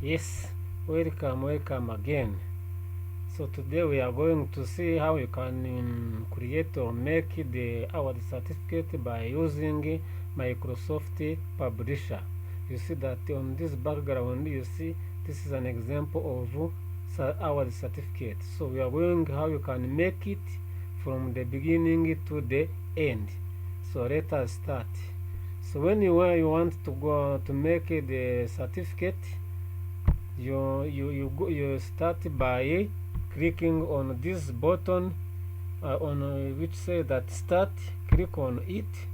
Yes, welcome again. So today we are going to see how you can create or make the award certificate by using Microsoft Publisher. You see that on this background, you see this is an example of award certificate. So we are going how you can make it from the beginning to the end. So let us start. So when you want to go to make the certificate, you start by clicking on this button on which says that start. Click on it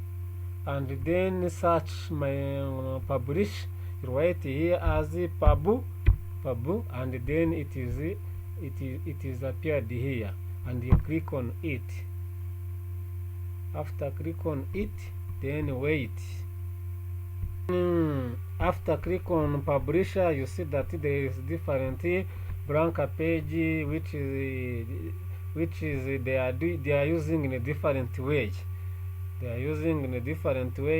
and then search my publish. You write here as pabu, and then it is appeared here, and you click on it. After click on it, then wait. After click on publisher, you see that there is different blank page which is they are using in a different way.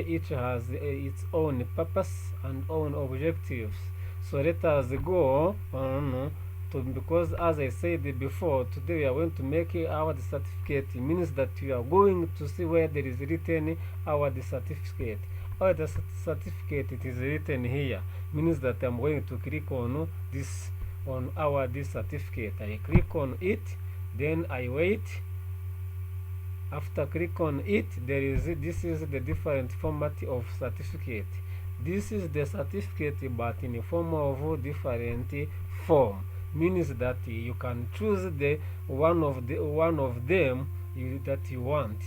Each has its own purpose and own objectives. So let us go on because as I said before, today we are going to make our certificate. It means that we are going to see where there is written our certificate. The certificate, it is written here, means that I'm going to click on this, on our certificate. I click on it, then I wait. After click on it, this is the different format of certificate. This is the certificate, but in the form of different form, means that you can choose the one of them that you want.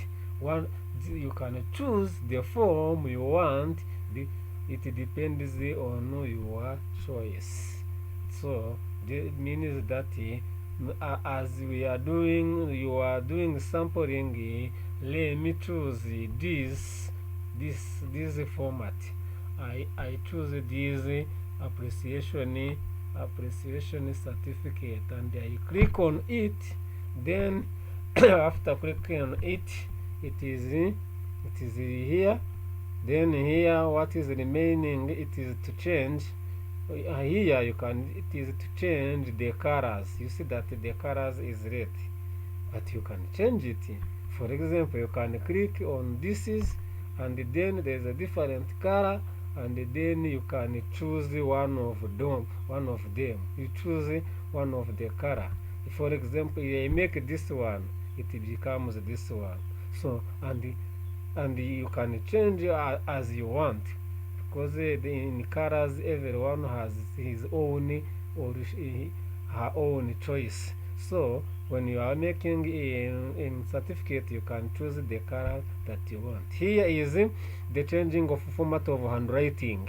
You can choose the form you want. It depends on your choice. So that means that as you are doing sampling, let me choose this format. I choose this appreciation certificate, and I click on it. Then after clicking on it, it is here. Then here, what is remaining? It is to change. Here it is to change the colors. You see that the colors is red, but you can change it. For example, you can click on this and then there is a different color, and then you can choose one of them. You choose one of the color. For example, I make this one, it becomes this one. So and you can change as you want, because in colors everyone has his own or her own choice. So when you are making in certificate, you can choose the color that you want. Here is the changing of format of handwriting.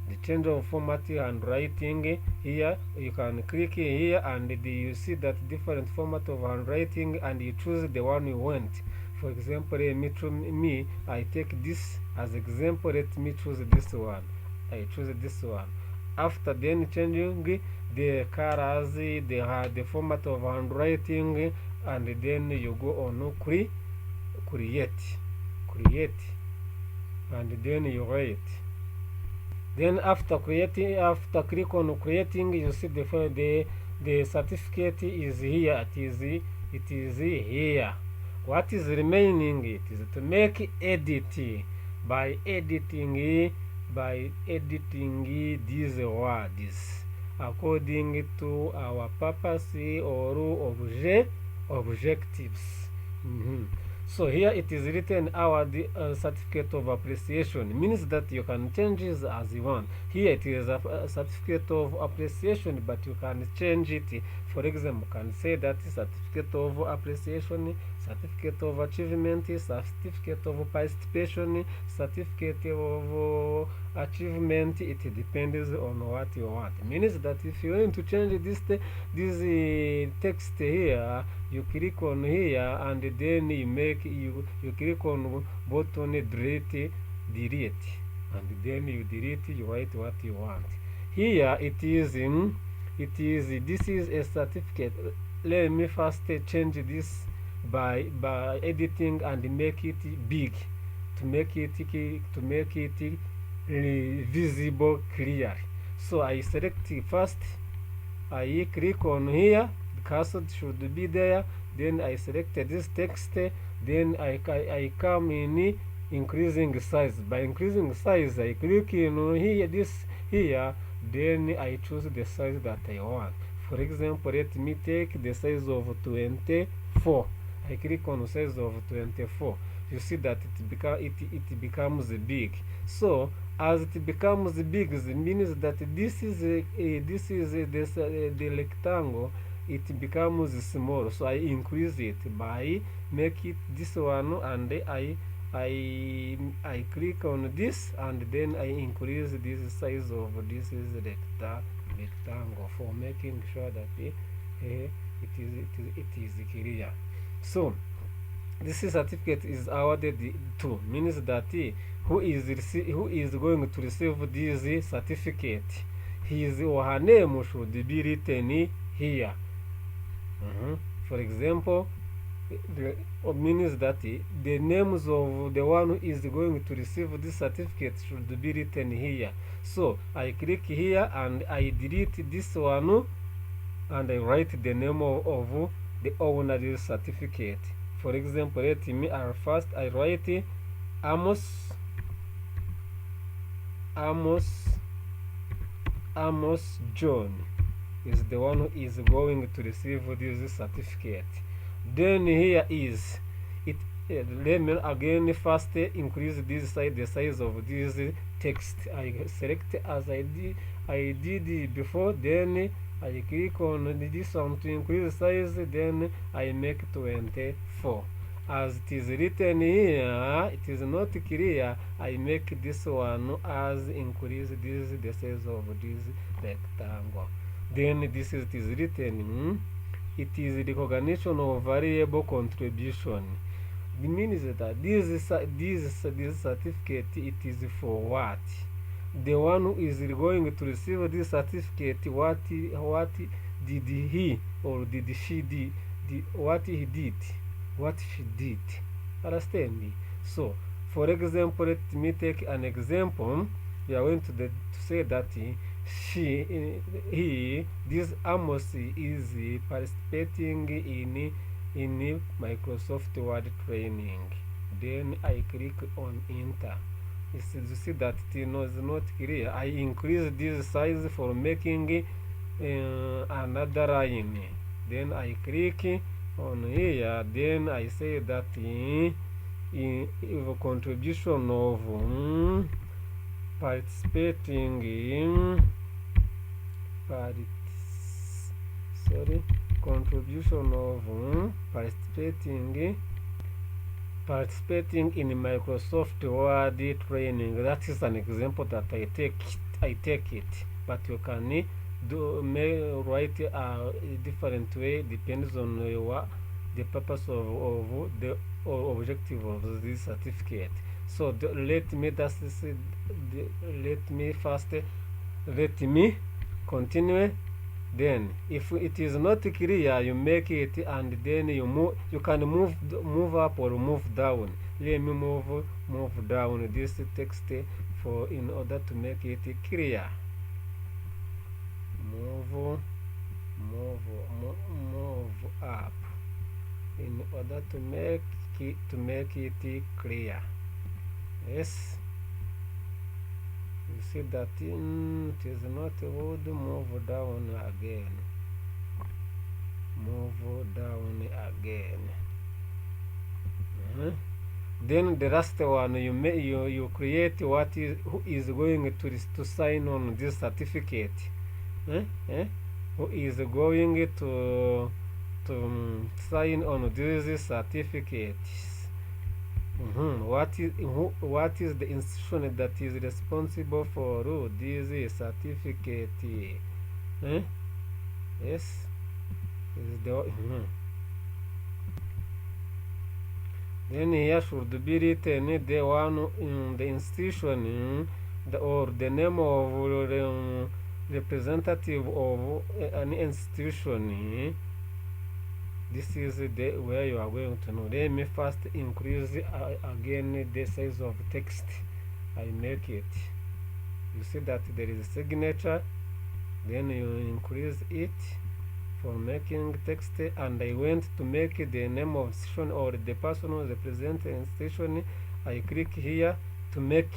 The change of format handwriting. Here you can click here, and you see that different format of handwriting, and you choose the one you want. For example, me, I take this as example. Let me choose this one. I choose this one. After then changing the colors, the format of handwriting, and then you go on create, and then you write. Then after creating, after click on creating, you see the certificate is here. It is here. What is remaining? It is to make edit by editing these words according to our purpose or objectives. So here it is written our certificate of appreciation, means that you can change it as you want. Here it is a certificate of appreciation, but you can change it. For example, you can say that certificate of appreciation, certificate of achievement, certificate of participation, certificate of achievement. It depends on what you want. It means that if you want to change this text here, you click on here, and then you click on button delete, and then you delete, you write what you want. Here it is this is a certificate. Let me first change this by editing and make it big, to make it visible clearly. So I select first, I click on here, the cursor should be there, then I select this text, then I come in increasing size. By increasing size, I click in here, this here, then I choose the size that I want. For example, let me take the size of 24. I click on size of 24. You see that it becomes big. So as it becomes big, it means that this is the rectangle. It becomes small. So I increase it by make it this one, and I click on this, and then I increase this size of this is rectangle for making sure that it is clear. So this certificate is awarded to, means that who is going to receive this certificate, his or her name should be written here. For example, means that the names of the one who is going to receive this certificate should be written here. So I click here and I delete this one, and I write the name of the owner of this certificate. For example, let me first I write Amos John is the one who is going to receive this certificate. Then here is it. Let me again first increase this size, the size of this text. I select as I did before. Then I click on this one to increase size. Then I make 24. As it is written here, it is not clear. I make this one as increase this the size of this rectangle. Then this is, it is written. It is recognition of variable contribution. It means that this certificate, it is for what? The one who is going to receive this certificate, what did he or did she did, what he did, what she did. Understand me? So, for example, let me take an example. We are going to say that this Amos is participating in Microsoft Word training. Then I click on enter. You see that it is not clear. I increase this size for making another line. Then I click on here. Then I say that in contribution of participating in contribution of participating in Microsoft Word training. That is an example that I take it, but you can write a different way, depends on the purpose of the objective of this certificate. So let me continue. Then if it is not clear, you make it, and then you can move up or move down. Let me move down this text in order to make it clear. Move up in order to make it clear. Yes, you see that it is not good. Move down again. Then the last one, you create who is going to sign on this certificate. Who is going to sign on this certificate? What is the institution that is responsible for this certificate? Yes, is the then here should be written the one in the institution, or the name of representative of an institution. This is where you are going to know. Let me first increase again the size of text. I make it You see that there is a signature, then you increase it for making text, and I went to make the name of institution or the person who represents the institution. I click here to make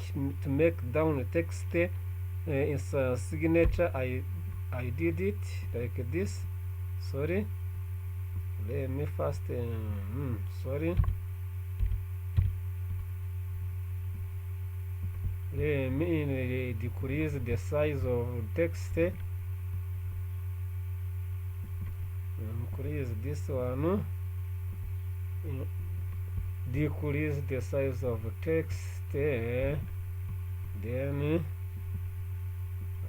down the text in signature. I did it like this. Sorry, let me first sorry, let me decrease the size of text. Increase this one, decrease the size of text, then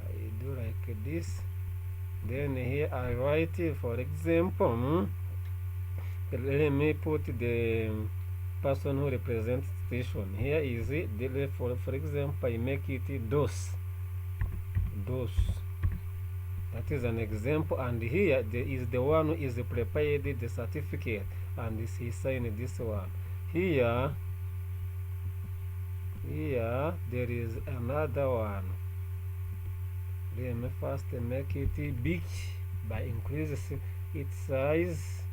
I do like this. Then here I write, for example, let me put the person who represents station. Here is it. For example, I make it DOS. That is an example, and here there is the one who is prepared the certificate, and he signed this one. Here there is another one. Let me first make it big by increasing its size.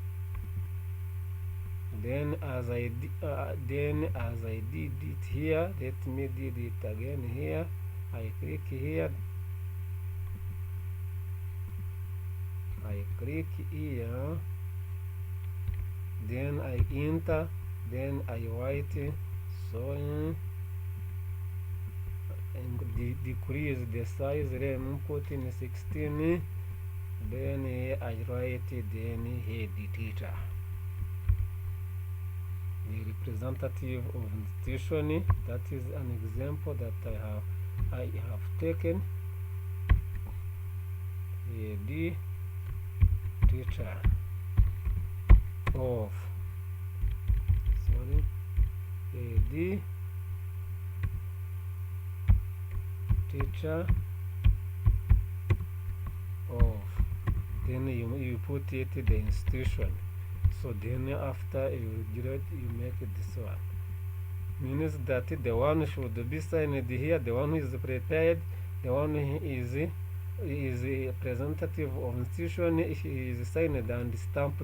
Then as I did it here, let me did it again here. I click here. I click here, then I enter, then I write, so and decrease the size. Let me put in 16, then here I write, then head teacher, the representative of institution. That is an example that I have taken. Head teacher of, sorry, head teacher of, then you put it the institution. So then after you make this one, means that the one should be signed here, the one who is prepared, the one who is a representative of institution, is signed and stamp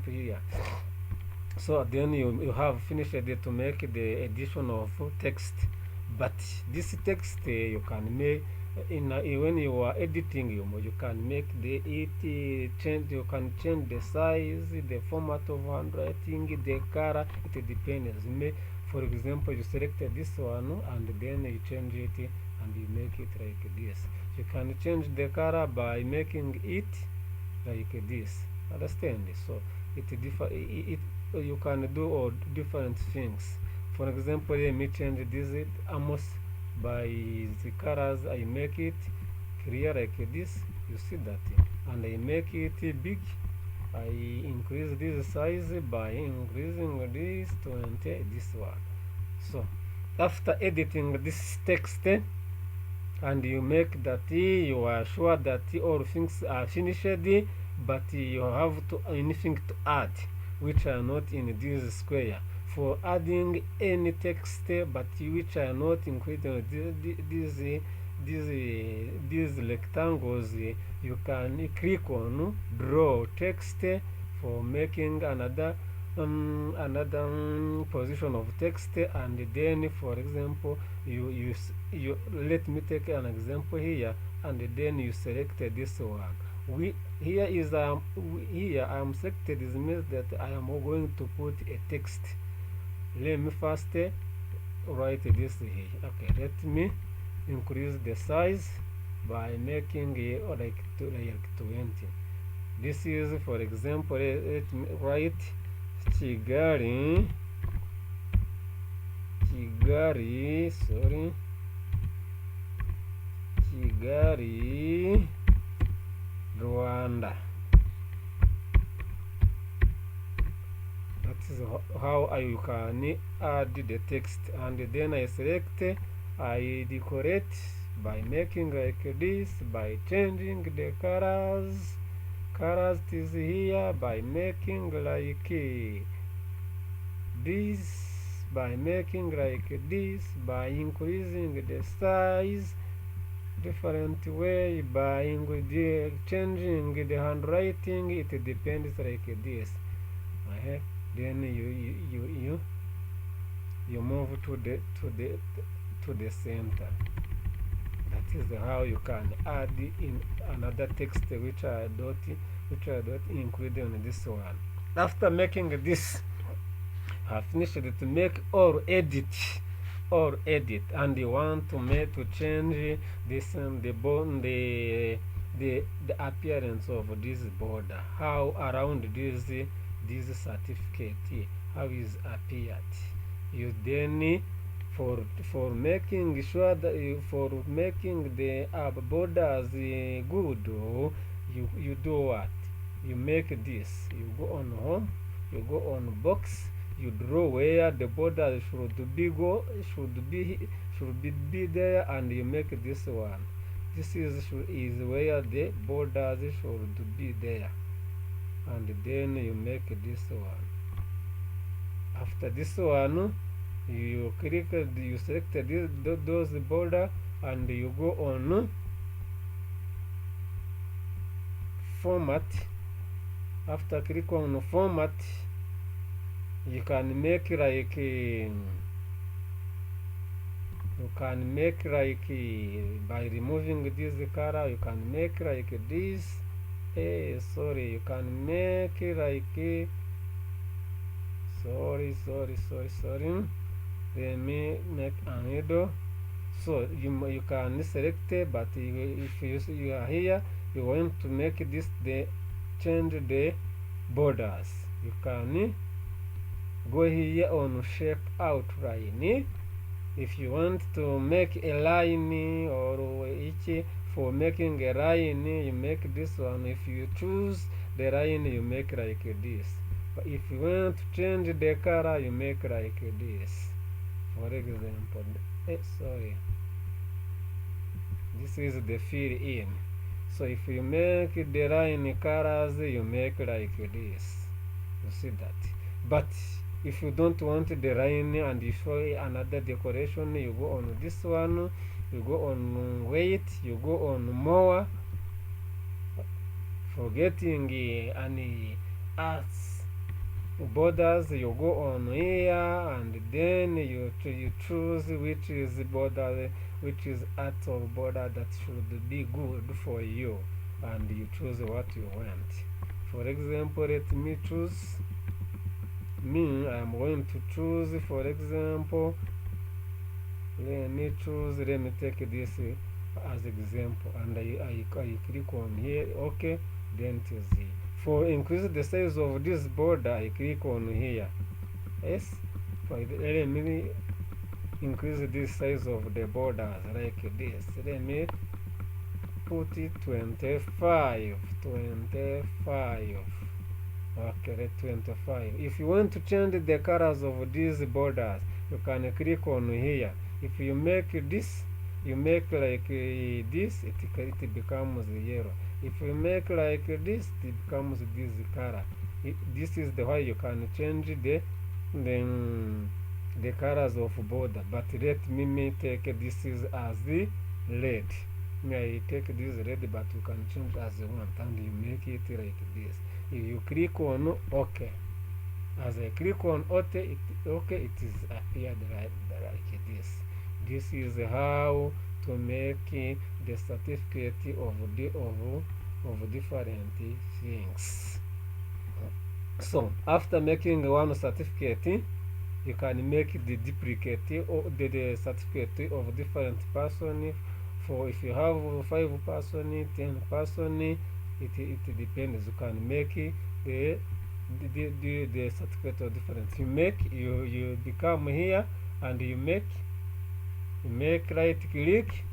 here. So then you have finished to make the addition of text. But this text you can make when you are editing, you can make change. You can change the size, the format of handwriting, the color. It depends. For example, you select this one and then you change it and you make it like this. You can change the color by making it like this. Understand? So you can do all different things. For example, let me change this almost by the colors. I make it clear like this. You see that, and I make it big. I increase this size by increasing this 20, this one. So after editing this text and you make that you are sure that all things are finished, but you have anything to add which are not in this square. For adding any text but which are not included these rectangles, you can click on draw text for making another position of text. And then, for example, you let me take an example here, and then you select this one. Here I am selected. This means that I am going to put a text. Let me first write this here. Okay, let me increase the size by making it like 20. This is, for example, let me write Kigali, sorry, Kigali, Rwanda. That is how you can add the text. And then I select, I decorate by making like this, by changing the colors. Colors is here by making like this by making like this, by increasing the size different way, by changing the handwriting. It depends like this. Then you move to the center. That is how you can add in another text which I don't include in this one. After making this, I finished to make or edit, and you want to change this the appearance of this border, how around this certificate, how is appeared. You then for making sure that for making the borders good, you do what? You make this. You go on home, you go on box, you draw where the border should be there, and you make this one. This is where the borders should be there, and then you make this one. After this one, you select those border, and you go on format. After click on format, you can make like by removing this color, you can make like this. You can make like sorry. Let me make another. So you can select it, but if you are here, you want to make this change the borders. You can go here on shape outline. If you want to make a line or each for making a line, you make this one. If you choose the line, you make like this. But if you want to change the color, you make like this. For example, this is the fill in. So if you make the line colors, you make like this. You see that. But if you don't want the line and you show another decoration, you go on this one, you go on weight, you go on more, forgetting any arts borders, you go on here, and then you choose which is border, which is art of border that should be good for you, and you choose what you want. For example, let me choose I'm going to choose, for example, let me take this as example, and I click on here. Okay, then it is here. For increase the size of this border, I click on here. Yes, let me increase this size of the borders like this. Let me put it 25. Okay, let 25. If you want to change the colors of these borders, you can click on here. If you make this, you make like this, it becomes yellow. If you make like this, it becomes this color. This is the way you can change the colors of border. But let me take this is as the red. I take this red, but you can change as you want, and you make it like this. If you click on OK, as I click on OK, it is appeared like this. This is how to make the certificate of different things. So after making one certificate, you can make the duplicate or the certificate of different person. For if you have 5 person, 10 person, it depends. You can make the certificate of different. You become here, and you make right click,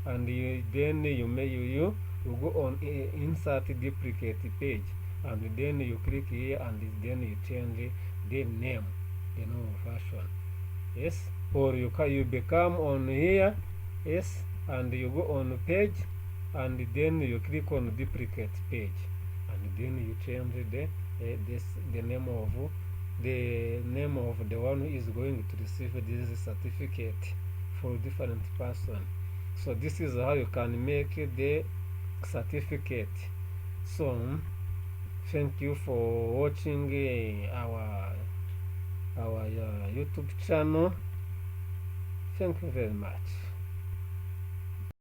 and then you go on insert duplicate page, and then you click here, and then you change the name, the normal version. Yes, or you become on here. Yes, and you go on page, and then you click on duplicate page, and then you change the name of the name of the one who is going to receive this certificate for different person. So this is how you can make the certificate. So thank you for watching our YouTube channel. Thank you very much.